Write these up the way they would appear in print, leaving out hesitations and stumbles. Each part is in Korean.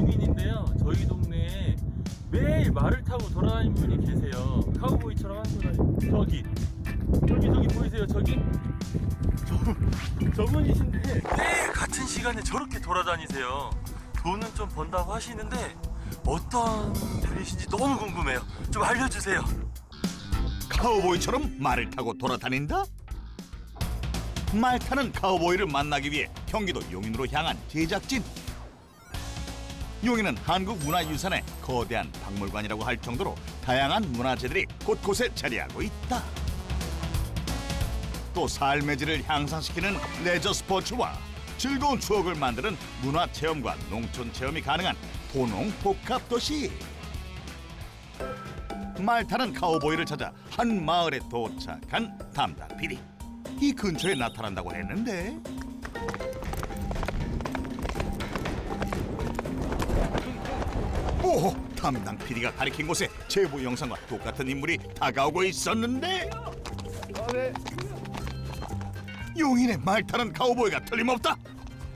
주민인데요. 저희 동네에 매일 말을 타고 돌아다니는 분이 계세요. 카우보이처럼 하는 분이 저기 보이세요? 저분이신데 매일 같은 시간에 저렇게 돌아다니세요. 돈은 좀 번다고 하시는데 어떤 분이신지 너무 궁금해요. 좀 알려주세요. 카우보이처럼 말을 타고 돌아다닌다? 말 타는 카우보이를 만나기 위해 경기도 용인으로 향한 제작진. 용인은 한국 문화유산의 거대한 박물관이라고 할 정도로 다양한 문화재들이 곳곳에 자리하고 있다. 또 삶의 질을 향상시키는 레저 스포츠와 즐거운 추억을 만드는 문화체험과 농촌체험이 가능한 보농복합도시. 말 타는 카우보이를 찾아 한 마을에 도착한 담당 PD. 이 근처에 나타난다고 했는데 오! 담당 PD가 가리킨 곳에 제보 영상과 똑같은 인물이 다가오고 있었는데 용인의 말 타는 카우보이가 틀림없다.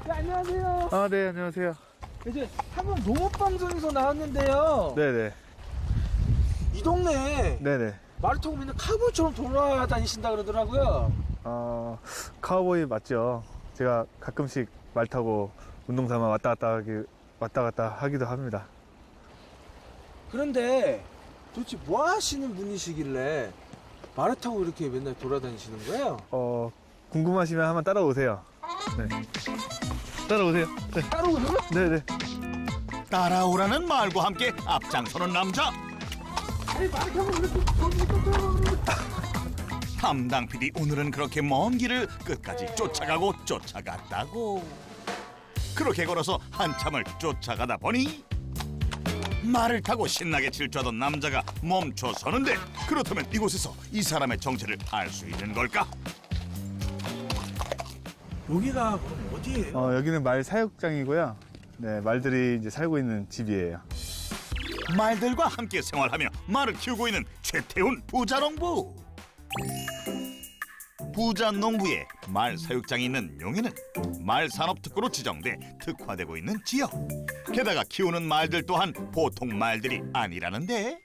네, 안녕하세요. 아, 네, 안녕하세요. 이제 한번 농업방송에서 나왔는데요. 네네. 이 동네에 네네. 말을 타고 맨날 카우보이처럼 돌아다니신다 그러더라고요. 카우보이 맞죠? 제가 가끔씩 말 타고 운동 삼아 왔다 갔다 하기도 합니다. 그런데 도대체 뭐 하시는 분이시길래 말을 타고 이렇게 맨날 돌아다니시는 거예요? 궁금하시면 한번 따라오세요. 네. 따라오세요. 네. 따라오는 거요? 네네. 따라오라는 말과 함께 앞장서는 남자. 아니 말을 타고 이렇게 돌아다니는 담당 PD 오늘은 그렇게 먼 길을 끝까지 쫓아가고 쫓아갔다고. 그렇게 걸어서 한참을 쫓아가다 보니 말을 타고 신나게 질주하던 남자가 멈춰서는데, 그렇다면 이곳에서 이 사람의 정체를 알 수 있는 걸까? 여기가 어디예요? 여기는 말 사육장이고요. 네, 말들이 이제 살고 있는 집이에요. 말들과 함께 생활하며 말을 키우고 있는 최태훈 부자농부. 부자농부의 말 사육장이 있는 용인은 말 산업 특구로 지정돼 특화되고 있는 지역. 게다가 키우는 말들 또한 보통 말들이 아니라는데.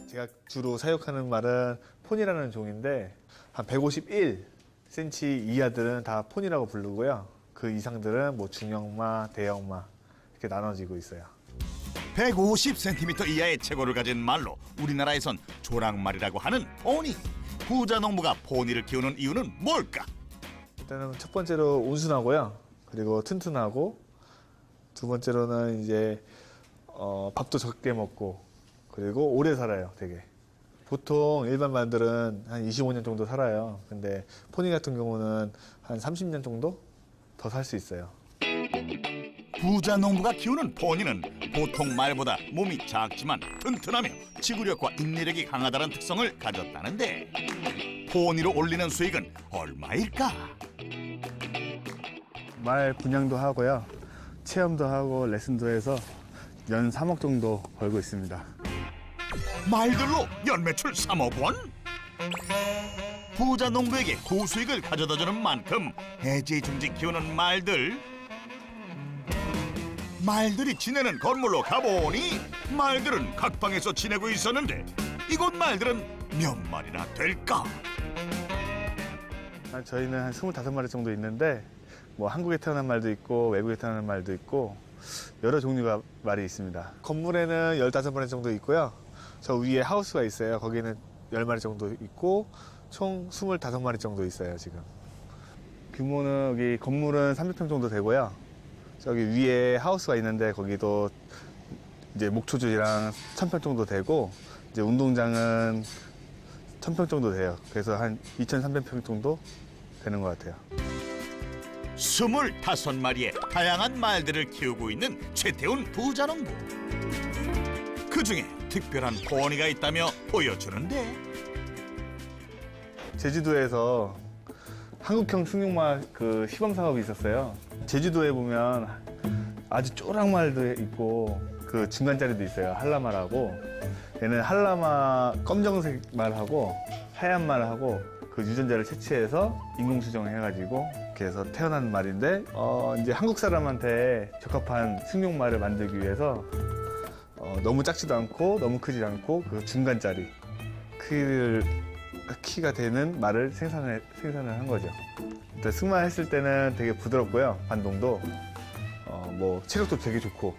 제가 주로 사육하는 말은 폰이라는 종인데 한 151cm 이하들은 다 폰이라고 부르고요. 그 이상들은 뭐 중형마, 대형마 이렇게 나눠지고 있어요. 150cm 이하의 체구를 가진 말로 우리나라에선 조랑말이라고 하는 포니. 부자농부가 포니를 키우는 이유는 뭘까? 일단은 첫 번째로 온순하고요. 그리고 튼튼하고, 두 번째로는 이제 밥도 적게 먹고, 그리고 오래 살아요, 되게. 보통 일반 말들은 한 25년 정도 살아요. 근데 포니 같은 경우는 한 30년 정도 더 살 수 있어요. 부자농부가 키우는 포니는 보통 말보다 몸이 작지만 튼튼하며 지구력과 인내력이 강하다는 특성을 가졌다는데, 포니로 올리는 수익은 얼마일까? 말 분양도 하고요. 체험도 하고 레슨도 해서 연 3억 정도 벌고 있습니다. 말들로 연매출 3억 원? 부자농부에게 고수익을 가져다주는 만큼 애지중지 키우는 말들이 지내는 건물로 가보니 말들은 각 방에서 지내고 있었는데, 이곳 말들은 몇 마리나 될까? 저희는 한 25마리 정도 있는데, 뭐 한국에 태어난 말도 있고 외국에 태어난 말도 있고 여러 종류가 말이 있습니다. 건물에는 15마리 정도 있고요. 저 위에 하우스가 있어요. 거기는 10마리 정도 있고 총 25마리 정도 있어요, 지금. 규모는 여기 건물은 300평 정도 되고요. 저기 위에 하우스가 있는데 거기도 이제 목초지랑 1000평 정도 되고, 이제 운동장은 1000평 정도 돼요. 그래서 한 2300평 정도 되는 것 같아요. 25마리의 다양한 말들을 키우고 있는 최태훈 부자농부. 그중에 특별한 포니가 있다며 보여주는데, 제주도에서 한국형 승용말 그 시범 사업이 있었어요. 제주도에 보면 아주 쪼랑말도 있고 그 중간짜리도 있어요. 한라말하고. 얘는 한라마 검정색 말하고 하얀 말하고 그 유전자를 채취해서 인공 수정을 해가지고 이렇게 해서 태어난 말인데 이제 한국 사람한테 적합한 승용말을 만들기 위해서 너무 작지도 않고 너무 크지 않고 그 중간짜리 키가 되는 말을 생산을 한 거죠. 일단 승마했을 때는 되게 부드럽고요. 반동도 뭐 체력도 되게 좋고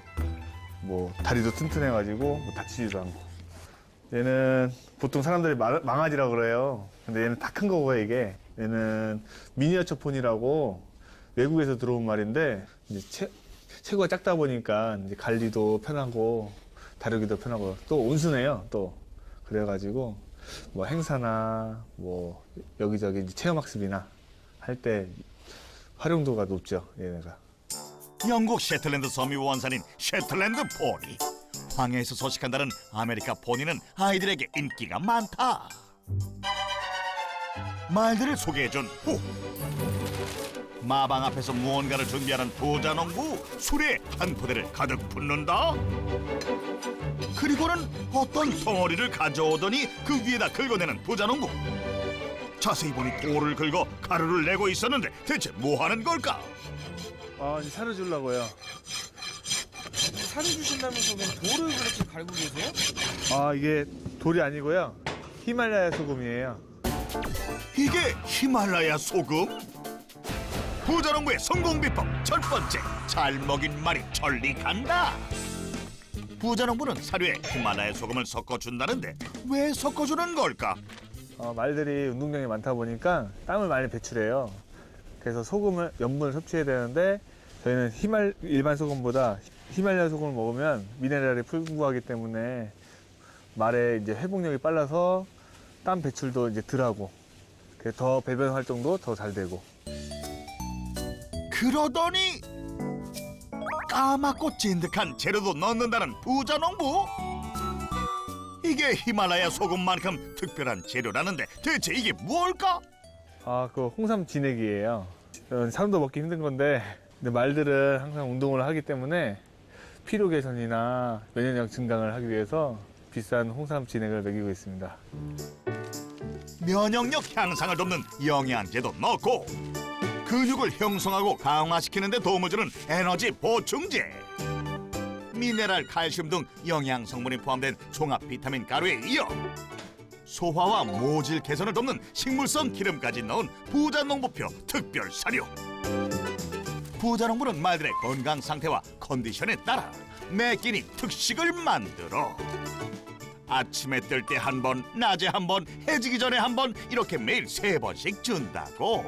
뭐 다리도 튼튼해가지고 뭐 다치지도 않고. 얘는 보통 사람들이 망아지라고 그래요. 근데 얘는 다 큰 거고요, 이게. 얘는 미니어처 폰이라고 외국에서 들어온 말인데 이제 체구가 작다 보니까 이제 관리도 편하고 다루기도 편하고 또 온순해요, 또. 그래가지고 뭐 행사나 뭐 여기저기 이제 체험학습이나 할 때 활용도가 높죠, 얘네가. 영국 셰틀랜드 섬이 원산인 셰틀랜드 포니. 황해에서 서식한다는 아메리카 포니는 아이들에게 인기가 많다. 말들을 소개해준 후, 마방 앞에서 무언가를 준비하는 부자농부. 술에 한 포대를 가득 붓는다. 그리고는 어떤 덩어리를 가져오더니 그 위에다 긁어내는 부자농부. 자세히 보니 돌을 긁어 가루를 내고 있었는데 대체 뭐 하는 걸까? 이제 사료 주려고요. 사료 주신다면서 왜 돌을 그렇게 갈고 계세요? 이게 돌이 아니고요. 히말라야 소금이에요. 이게 히말라야 소금? 부자농부의 성공 비법 첫 번째, 잘 먹인 말이 천리 간다. 부자농부는 사료에 히말라야 소금을 섞어준다는데 왜 섞어주는 걸까? 말들이 운동량이 많다 보니까 땀을 많이 배출해요. 그래서 염분을 섭취해야 되는데 저희는 일반 소금보다 히말라야 소금을 먹으면 미네랄이 풍부하기 때문에 말의 이제 회복력이 빨라서 땀 배출도 이제 덜하고 더 배변 활동도 더 잘 되고. 그러더니 까맣고 찐득한 재료도 넣는다는 부자농부. 이게 히말라야 소금만큼 특별한 재료라는데 대체 이게 뭘까? 그 홍삼 진액이에요. 사람도 먹기 힘든 건데 근데 말들은 항상 운동을 하기 때문에 피로 개선이나 면역력 증강을 하기 위해서 비싼 홍삼 진액을 먹이고 있습니다. 면역력 향상을 돕는 영양제도 넣고 근육을 형성하고 강화시키는 데 도움을 주는 에너지 보충제, 미네랄, 칼슘 등 영양 성분이 포함된 종합 비타민 가루에 이어 소화와 모질 개선을 돕는 식물성 기름까지 넣은 부자농부표 특별 사료. 부자농부는 말들의 건강 상태와 컨디션에 따라 매 끼니 특식을 만들어 아침에 뜰 때 한 번, 낮에 한 번, 해지기 전에 한 번 이렇게 매일 3번씩 준다고.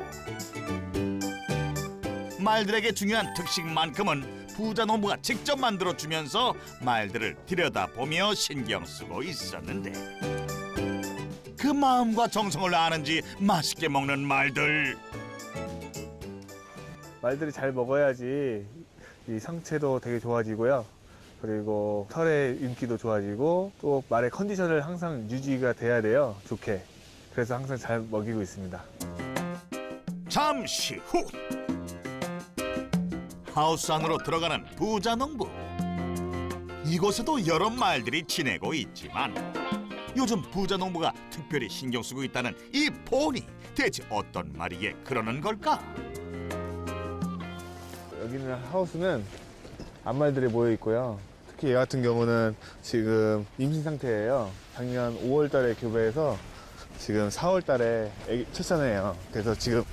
말들에게 중요한 특식만큼은 부자농부가 직접 만들어주면서 말들을 들여다보며 신경 쓰고 있었는데 그 마음과 정성을 아는지 맛있게 먹는 말들. 말들이 잘 먹어야지 이 상체도 되게 좋아지고요. 그리고 털의 윤기도 좋아지고 또 말의 컨디션을 항상 유지가 돼야 돼요. 좋게. 그래서 항상 잘 먹이고 있습니다. 잠시 후 하우스 안으로 들어가는 부자농부. 이곳에도 여러 말들이 지내고 있지만 요즘 부자농부가 특별히 신경 쓰고 있다는 이 포니. 대체 어떤 말이기에 그러는 걸까? 여기 있는 하우스는 암말들이 모여 있고요. 특히 얘 같은 경우는 지금 임신 상태예요. 작년 5월 달에 교배해서 지금 4월 달에 출산을 해요. 그래서 지금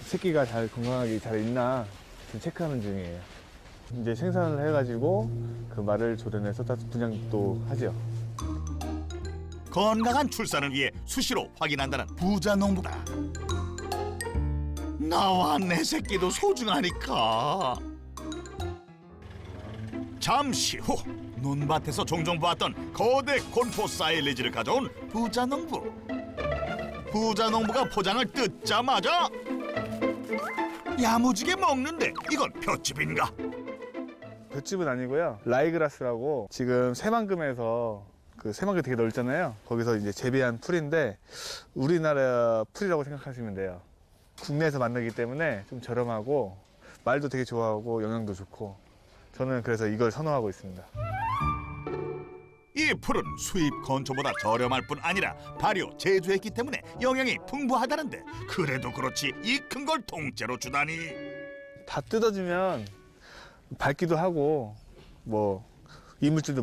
새끼가 잘 건강하게 잘 있나 지금 체크하는 중이에요. 이제 생산을 해가지고 그 말을 조련해서 다 분양도 하죠. 건강한 출산을 위해 수시로 확인한다는 부자농부가 나와 내 새끼도 소중하니까. 잠시 후 논밭에서 종종 봤던 거대 곤포 사일리지를 가져온 부자농부. 부자농부가 포장을 뜯자마자 야무지게 먹는데 이건 볏짚인가? 볏짚은 아니고요. 라이그라스라고 지금 새만금에서 그 새만금 되게 넓잖아요. 거기서 이제 재배한 풀인데 우리나라 풀이라고 생각하시면 돼요. 국내에서 만들기 때문에 좀 저렴하고 말도 되게 좋아하고 영양도 좋고 저는 그래서 이걸 선호하고 있습니다. 이 이 풀은 수입 건초보다 저렴할 뿐 아니라 발효, 제조했기 때문에 영양이 풍부하다는데 그래도 그렇지 이 큰 걸 통째로 주다니. 다 뜯어주면 밟기도 하고 뭐 이물질도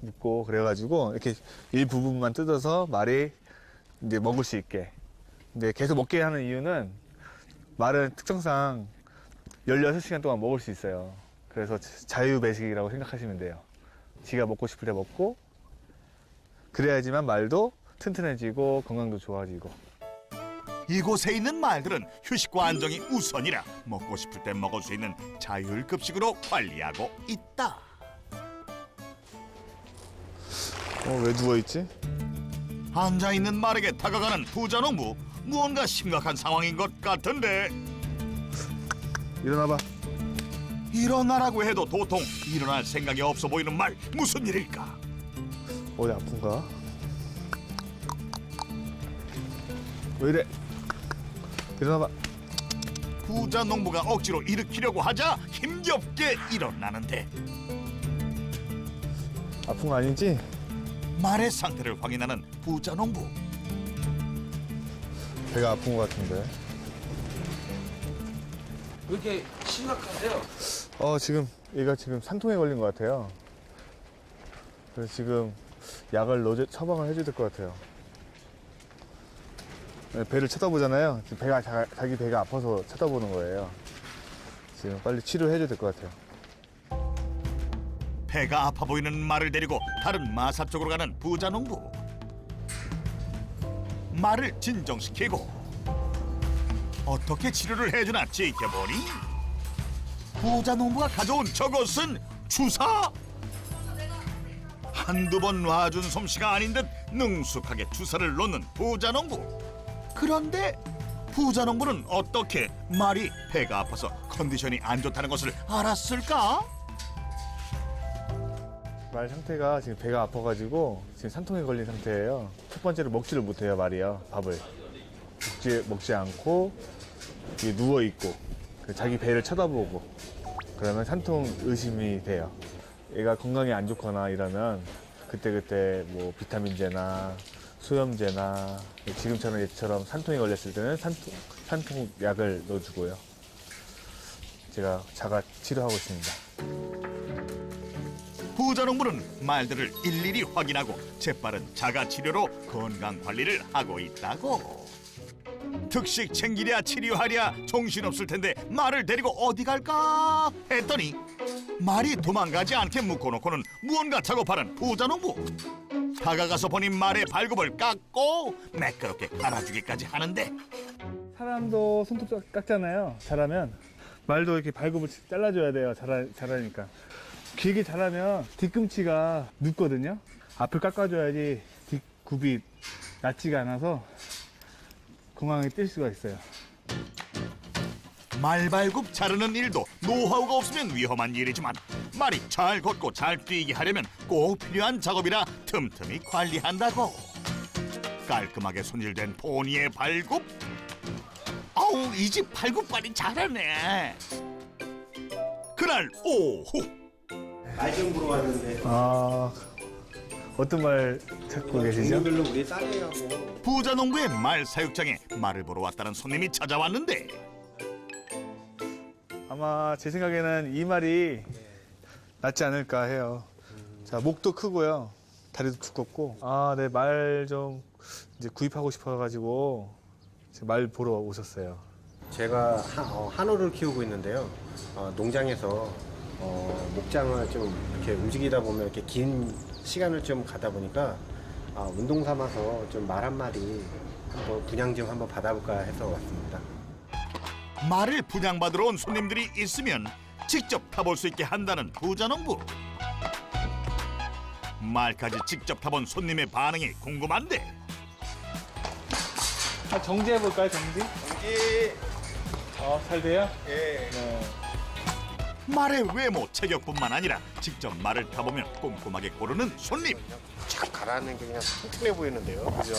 묻고 그래가지고 이렇게 일부분만 뜯어서 말이 이제 먹을 수 있게. 근데 계속 먹게 하는 이유는 말은 특성상 16시간 동안 먹을 수 있어요. 그래서 자유배식이라고 생각하시면 돼요. 지가 먹고 싶을 때 먹고 그래야지만 말도 튼튼해지고 건강도 좋아지고. 이곳에 있는 말들은 휴식과 안정이 우선이라 먹고 싶을 때 먹을 수 있는 자율급식으로 관리하고 있다. 왜 누워있지? 앉아있는 말에게 다가가는 부자농부. 무언가 심각한 상황인 것 같은데. 일어나봐. 일어나라고 해도 도통 일어날 생각이 없어 보이는 말. 무슨 일일까? 어디 아픈가? 왜 이래? 일어나봐. 부자농부가 억지로 일으키려고 하자 힘겹게 일어나는데 아픈 거 아니지? 말의 상태를 확인하는 부자농부. 배가 아픈 거 같은데. 왜 이렇게 심각하세요? 지금 얘가 지금 산통에 걸린 것 같아요. 그래서 지금 약을 처방을 해줘야 될 것 같아요. 네, 배를 쳐다보잖아요. 지금 자기 배가 아파서 쳐다보는 거예요. 지금 빨리 치료해줘야 될 것 같아요. 배가 아파 보이는 말을 데리고 다른 마사 쪽으로 가는 부자농부. 말을 진정시키고 어떻게 치료를 해주나 지켜보니 부자농부가 가져온 저것은 주사. 한두 번 놔준 솜씨가 아닌 듯 능숙하게 주사를 놓는 부자농부. 그런데 부자농부는 어떻게 말이 배가 아파서 컨디션이 안 좋다는 것을 알았을까? 말 상태가 지금 배가 아파가지고 지금 산통에 걸린 상태예요. 첫 번째로 먹지를 못해요, 말이요. 밥을 먹지 않고 누워 있고 자기 배를 쳐다보고 그러면 산통 의심이 돼요. 얘가 건강이 안 좋거나 이러면 그때그때 뭐 비타민제나 소염제나 지금처럼 얘처럼 산통에 걸렸을 때는 산통 약을 넣어주고요. 제가 자가 치료하고 있습니다. 부자농부는 말들을 일일이 확인하고 재빠른 자가치료로 건강관리를 하고 있다고. 특식 챙기랴 치료하랴 정신없을 텐데 말을 데리고 어디 갈까 했더니 말이 도망가지 않게 묶어놓고는 무언가 작업하는 부자농부. 다가가서 보니 말의 발굽을 깎고 매끄럽게 갈아주기까지 하는데 사람도 손톱 깎잖아요. 잘하면 말도 이렇게 발굽을 잘라줘야 돼요. 잘하니까. 길게 자라면 뒤꿈치가 눕거든요. 앞을 깎아줘야지 뒷굽이 낮지가 않아서 건강하게 뛸 수가 있어요. 말발굽 자르는 일도 노하우가 없으면 위험한 일이지만 말이 잘 걷고 잘 뛰게 하려면 꼭 필요한 작업이라 틈틈이 관리한다고. 깔끔하게 손질된 포니의 발굽. 아우, 이 집 발굽발이 잘하네. 그날 오후 말 좀 보러 왔는데 어떤 말 찾고 계시죠? 종류별로 우리 딸이라고. 부자농부의 말 사육장에 말을 보러 왔다는 손님이 찾아왔는데 아마 제 생각에는 이 말이 낫지 않을까 해요. 자, 목도 크고요. 다리도 두껍고. 네, 말 좀 이제 구입하고 싶어가지고 말 보러 오셨어요. 제가 한우를 키우고 있는데요. 농장에서 목장을 좀 이렇게 움직이다 보면 이렇게 긴 시간을 좀 가다 보니까 운동 삼아서 좀 말 한 마리 한번 분양 좀 한번 받아볼까 해서 왔습니다. 말을 분양받으러 온 손님들이 있으면 직접 타볼 수 있게 한다는 부자농부. 말까지 직접 타본 손님의 반응이 궁금한데 정지해볼까요, 정지? 잘 돼요? 예. 말의 외모 체격뿐만 아니라 직접 말을 타보면 꼼꼼하게 고르는 손님. 쫙 가라앉는 게 그냥 튼튼해 보이는데요. 그죠.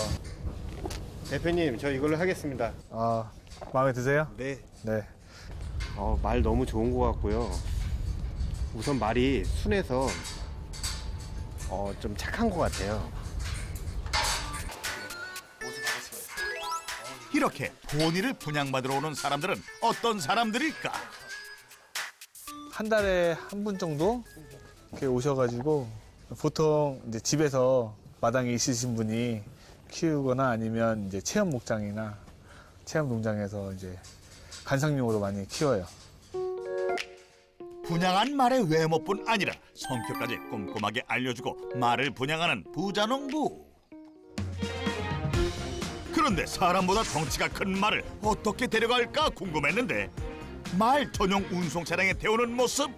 대표님, 저 이걸로 하겠습니다. 마음에 드세요? 네. 네. 말 너무 좋은 것 같고요. 우선 말이 순해서 좀 착한 것 같아요. 이렇게 포니를 분양받으러 오는 사람들은 어떤 사람들일까? 한 달에 한 분 정도 이렇게 오셔가지고 보통 이제 집에서 마당에 있으신 분이 키우거나 아니면 이제 체험 목장이나 체험 농장에서 이제 관상용으로 많이 키워요. 분양한 말의 외모뿐 아니라 성격까지 꼼꼼하게 알려주고 말을 분양하는 부자농부. 그런데 사람보다 덩치가 큰 말을 어떻게 데려갈까 궁금했는데 말 전용 운송 차량에 태우는 모습.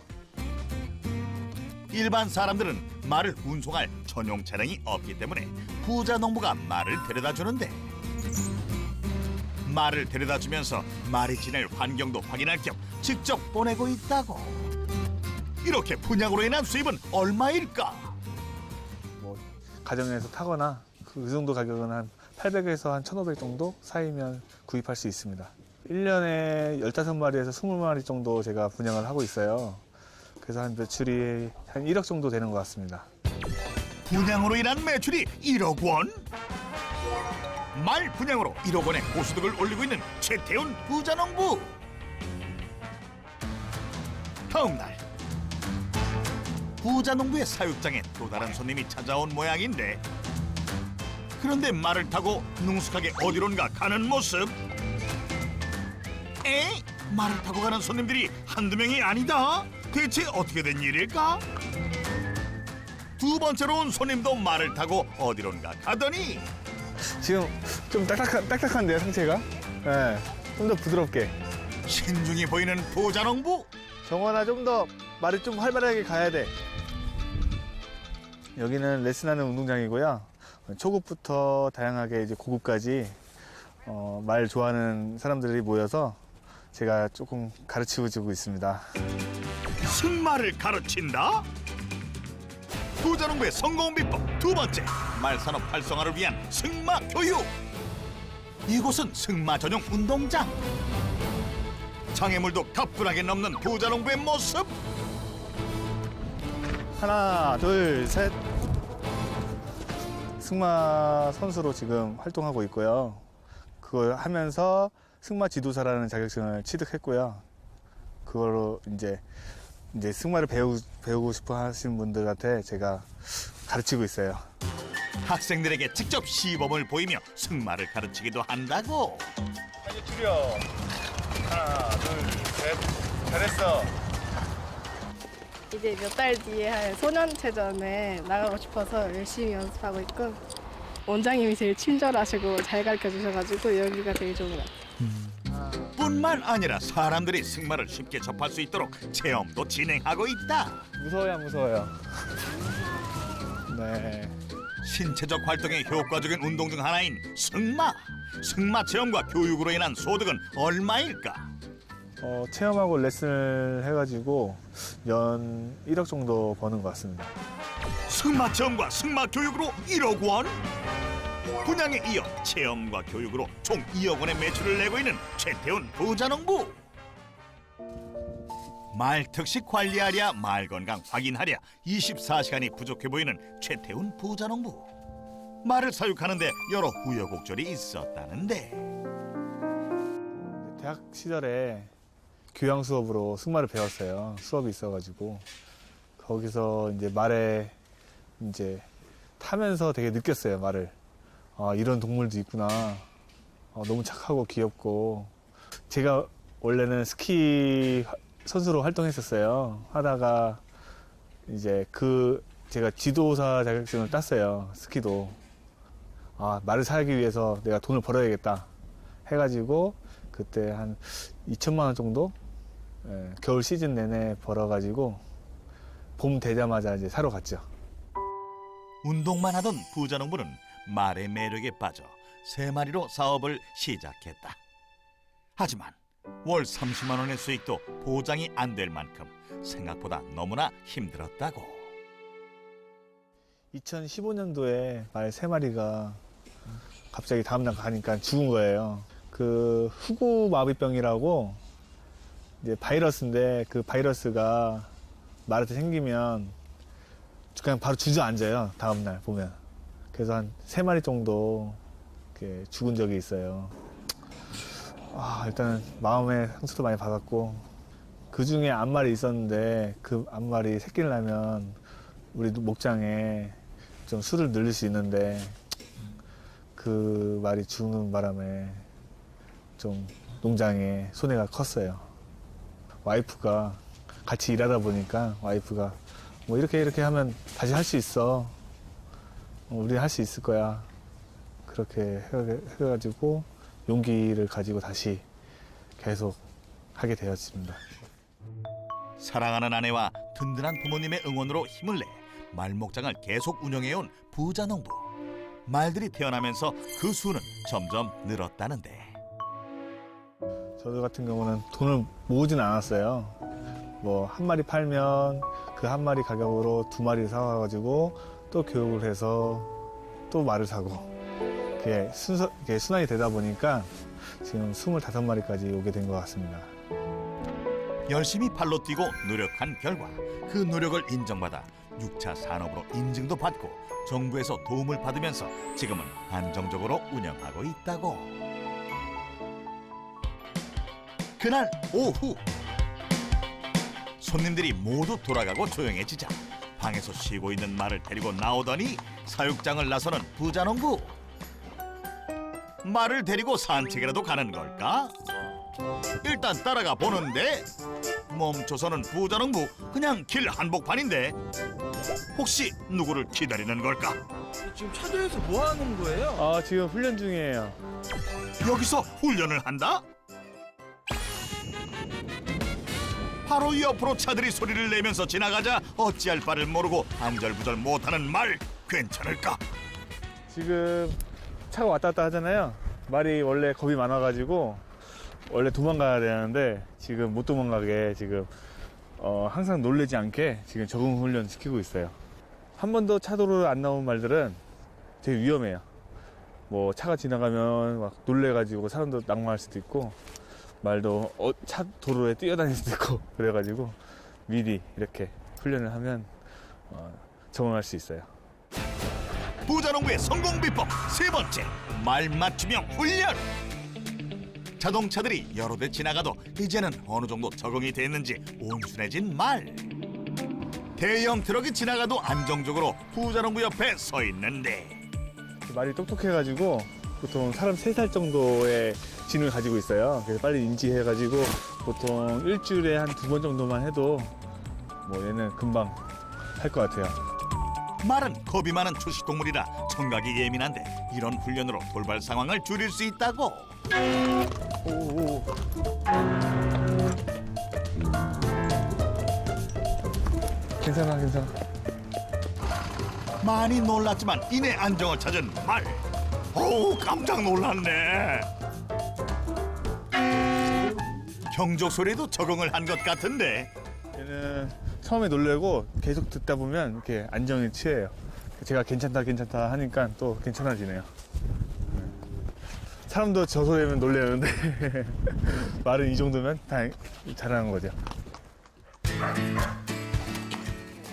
일반 사람들은 말을 운송할 전용 차량이 없기 때문에 부자농부가 말을 데려다 주는데 말을 데려다 주면서 말이 지낼 환경도 확인할 겸 직접 보내고 있다고. 이렇게 분양으로 인한 수입은 얼마일까? 뭐 가정에서 타거나 그 정도 가격은 한 800에서 한 1,500 정도 사이면 구입할 수 있습니다. 1년에 15마리에서 20마리 정도 제가 분양을 하고 있어요. 그래서 한 매출이 한 1억 정도 되는 것 같습니다. 분양으로 인한 매출이 1억 원? 말 분양으로 1억 원의 고소득을 올리고 있는 최태훈 부자농부. 다음 날 부자농부의 사육장에 또 다른 손님이 찾아온 모양인데 그런데 말을 타고 능숙하게 어디론가 가는 모습. 에이? 말을 타고 가는 손님들이 한두 명이 아니다? 대체 어떻게 된 일일까? 두 번째로 온 손님도 말을 타고 어디론가 가더니 지금 좀 딱딱한데요, 상체가? 네, 좀 더 부드럽게. 신중히 보이는 부자농부. 정원아, 좀 더 말을 좀 활발하게 가야 돼. 여기는 레슨하는 운동장이고요. 초급부터 다양하게 이제 고급까지 말 좋아하는 사람들이 모여서 제가 조금 가르치고 주고 있습니다. 승마를 가르친다? 부자농부의 성공 비법 두 번째, 말산업 활성화를 위한 승마 교육. 이곳은 승마 전용 운동장. 장애물도 가뿐하게 넘는 부자농부의 모습. 하나, 둘, 셋. 승마 선수로 지금 활동하고 있고요. 그걸 하면서 승마 지도사라는 자격증을 취득했고요. 그걸로 이제 승마를 배우고 싶어 하시는 분들한테 제가 가르치고 있어요. 학생들에게 직접 시범을 보이며 승마를 가르치기도 한다고. 빨리 줄여. 하나, 둘, 셋. 잘했어. 이제 몇 달 뒤에 할 소년체전에 나가고 싶어서 열심히 연습하고 있고 원장님이 제일 친절하시고 잘 가르쳐 주셔가지고 여기가 되게 좋은 것 같아요. 뿐만 아니라 사람들이 승마를 쉽게 접할 수 있도록 체험도 진행하고 있다. 무서워요, 안 무서워요? 네. 신체적 활동에 효과적인 운동 중 하나인 승마. 승마 체험과 교육으로 인한 소득은 얼마일까? 체험하고 레슨을 해가지고 연 1억 정도 버는 것 같습니다. 승마 체험과 승마 교육으로 1억 원? 분양에 이어 체험과 교육으로 총 2억 원의 매출을 내고 있는 최태훈 부자농부. 말 특식 관리하랴 말 건강 확인하랴 24시간이 부족해 보이는 최태훈 부자농부. 말을 사육하는데 여러 우여곡절이 있었다는데 대학 시절에 교양 수업으로 승마를 배웠어요. 수업이 있어가지고 거기서 이제 말에 이제 타면서 되게 느꼈어요. 말을. 이런 동물도 있구나. 너무 착하고 귀엽고. 제가 원래는 스키 선수로 활동했었어요. 하다가 이제 제가 지도사 자격증을 땄어요. 스키도. 말을 사기 위해서 내가 돈을 벌어야겠다 해가지고 그때 한 2천만 원 정도 겨울 시즌 내내 벌어가지고 봄 되자마자 이제 사러 갔죠. 운동만 하던 부자농부는 말의 매력에 빠져 3마리로 사업을 시작했다. 하지만 월 30만 원의 수익도 보장이 안 될 만큼 생각보다 너무나 힘들었다고. 2015년도에 말 3마리가 갑자기 다음날 가니까 죽은 거예요. 그 후구마비병이라고 이제 바이러스인데 그 바이러스가 말한테 생기면 그냥 바로 주저앉아요. 다음날 보면. 그래서 한 3마리 정도 이렇게 죽은 적이 있어요. 일단은 마음에 상처도 많이 받았고, 그 중에 암말이 있었는데 그 암말이 새끼를 낳으면 우리 목장에 좀 수를 늘릴 수 있는데 그 말이 죽는 바람에 좀 농장에 손해가 컸어요. 와이프가 같이 일하다 보니까 와이프가 뭐 이렇게 하면 다시 할 수 있어. 우리 할 수 있을 거야. 그렇게 해가지고 용기를 가지고 다시 계속 하게 되었습니다. 사랑하는 아내와 든든한 부모님의 응원으로 힘을 내 말목장을 계속 운영해온 부자농부. 말들이 태어나면서 그 수는 점점 늘었다는데 저도 같은 경우는 돈을 모으진 않았어요. 뭐 한 마리 팔면 그 한 마리 가격으로 2마리 사와가지고 또 교육을 해서 또 말을 사고 그게 순환이 되다 보니까 지금 25마리까지 오게 된 것 같습니다. 열심히 발로 뛰고 노력한 결과 그 노력을 인정받아 6차 산업으로 인증도 받고 정부에서 도움을 받으면서 지금은 안정적으로 운영하고 있다고. 그날 오후 손님들이 모두 돌아가고 조용해지자 방에서 쉬고 있는 말을 데리고 나오더니 사육장을 나서는 부자농부. 말을 데리고 산책이라도 가는 걸까? 일단 따라가 보는데 멈춰서는 부자농부. 그냥 길 한복판인데 혹시 누구를 기다리는 걸까? 지금 차도에서 뭐 하는 거예요? 지금 훈련 중이에요. 여기서 훈련을 한다? 바로 옆으로 차들이 소리를 내면서 지나가자 어찌할 바를 모르고 안절부절 못하는 말. 괜찮을까? 지금 차가 왔다 갔다 하잖아요. 말이 원래 겁이 많아가지고 원래 도망가야 되는데 지금 못 도망가게 지금 항상 놀래지 않게 지금 적응 훈련 시키고 있어요. 한 번도 차도로 안 나온 말들은 되게 위험해요. 뭐 차가 지나가면 막 놀래가지고 사람도 낙마할 수도 있고 말도 차 도로에 뛰어다닐 수도 있고 그래가지고 미리 이렇게 훈련을 하면 적응할 수 있어요. 부자농부의 성공 비법 3번째, 말 맞춤형 훈련. 자동차들이 여러 대 지나가도 이제는 어느 정도 적응이 됐는지 온순해진 말. 대형 트럭이 지나가도 안정적으로 부자농부 옆에 서 있는데 말이 똑똑해가지고 보통 사람 3살 정도의 지능을 가지고 있어요. 그래서 빨리 인지해가지고 보통 일주일에 한 2번 정도만 해도 뭐 얘는 금방 할 것 같아요. 말은 겁이 많은 초식동물이라 청각이 예민한데 이런 훈련으로 돌발 상황을 줄일 수 있다고. 오. 괜찮아. 많이 놀랐지만 이내 안정을 찾은 말. 오, 깜짝 놀랐네. 경적 소리도 적응을 한 것 같은데 얘는 처음에 놀래고 계속 듣다 보면 이렇게 안정이 취해요. 제가 괜찮다 하니까 또 괜찮아지네요. 사람도 저 소리면 놀래는데 말은 이 정도면 다 잘하는 거죠.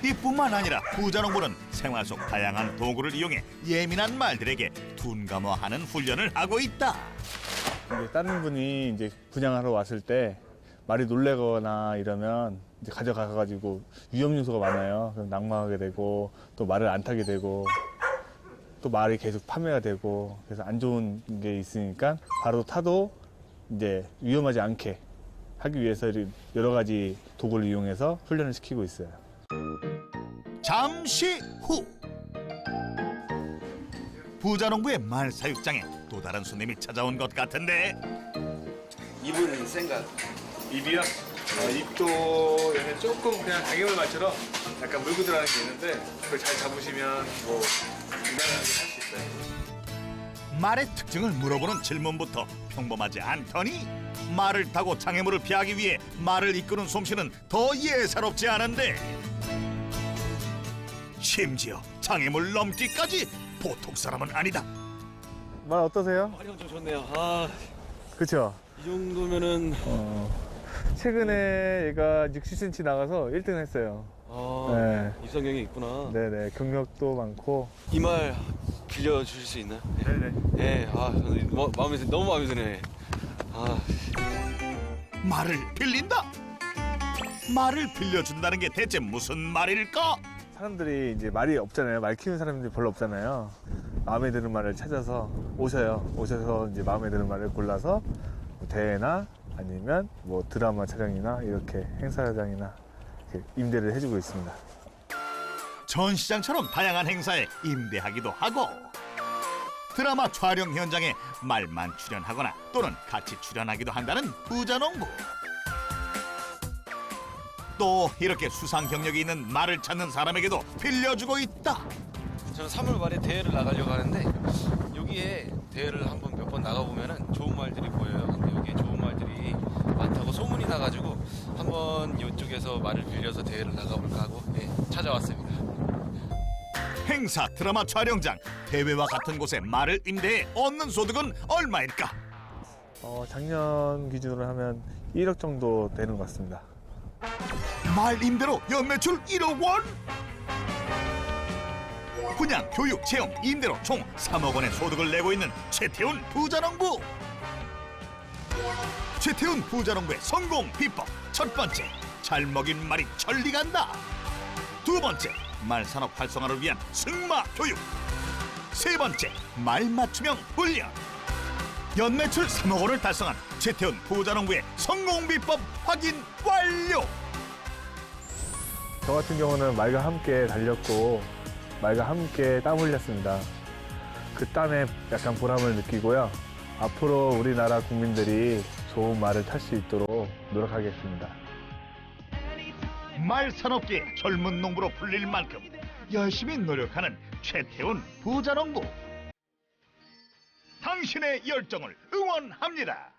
이뿐만 아니라 부자농부는 생활 속 다양한 도구를 이용해 예민한 말들에게 둔감화하는 훈련을 하고 있다. 이제 다른 분이 이제 분양하러 왔을 때 말이 놀래거나 이러면 이제 가져가가지고 위험 요소가 많아요. 그럼 낙마하게 되고 또 말을 안 타게 되고 또 말이 계속 파매가 되고 그래서 안 좋은 게 있으니까 바로 타도 이제 위험하지 않게 하기 위해서 여러 가지 도구를 이용해서 훈련을 시키고 있어요. 잠시 후 부자농부의 말 사육장에 또 다른 손님이 찾아온 것 같은데 입은 센가? 입이요? 입도 얘는 조금 그냥 다개월 말처럼 약간 물고 들어가는 게 있는데 그걸 잘 잡으시면 뭐 유명하게 할 수 있어요. 말의 특징을 물어보는 질문부터 평범하지 않더니 말을 타고 장애물을 피하기 위해 말을 이끄는 솜씨는 더 예사롭지 않은데 심지어 장애물 넘기까지 보통 사람은 아니다. 말 어떠세요? 말이 엄청 좋네요. 그렇죠? 이 정도면은 최근에 얘가 60cm 나가서 1등 했어요. 네. 입상경이 있구나. 네네, 경력도 많고. 이 말 빌려주실 수 있나요? 네네. 네, 너무 마음에 드네. 말을 빌린다? 말을 빌려준다는 게 대체 무슨 말일까? 사람들이 이제 말이 없잖아요. 말 키우는 사람들이 별로 없잖아요. 마음에 드는 말을 찾아서 오셔요. 오셔서 이제 마음에 드는 말을 골라서 뭐 대회나 아니면 뭐 드라마 촬영이나 이렇게 행사장이나 이렇게 임대를 해주고 있습니다. 전시장처럼 다양한 행사에 임대하기도 하고 드라마 촬영 현장에 말만 출연하거나 또는 같이 출연하기도 한다는 부자농부. 또 이렇게 수상 경력이 있는 말을 찾는 사람에게도 빌려주고 있다. 저는 3월 말에 대회를 나가려고 하는데 여기에 대회를 한번 몇 번 나가보면은 좋은 말들이 보여요. 근데 여기에 좋은 말들이 많다고 소문이 나가지고 한번 이쪽에서 말을 빌려서 대회를 나가볼까 하고 찾아왔습니다. 행사, 드라마 촬영장, 대회와 같은 곳에 말을 임대해 얻는 소득은 얼마일까? 작년 기준으로 하면 1억 정도 되는 것 같습니다. 말 임대로 연매출 1억 원? 분양, 교육, 체험, 임대로 총 3억 원의 소득을 내고 있는 최태훈 부자농부. 최태훈 부자농부의 성공 비법. 첫 번째, 잘 먹인 말이 천리 간다. 두 번째, 말 산업 활성화를 위한 승마 교육. 세 번째, 말 맞춤형 훈련. 연매출 3억 원을 달성한 최태훈 부자농부의 성공 비법 확인 완료. 저 같은 경우는 말과 함께 달렸고 말과 함께 땀 흘렸습니다. 그 땀에 약간 보람을 느끼고요. 앞으로 우리나라 국민들이 좋은 말을 탈 수 있도록 노력하겠습니다. 말 산업계의 젊은 농부로 불릴 만큼 열심히 노력하는 최태훈 부자농부. 당신의 열정을 응원합니다.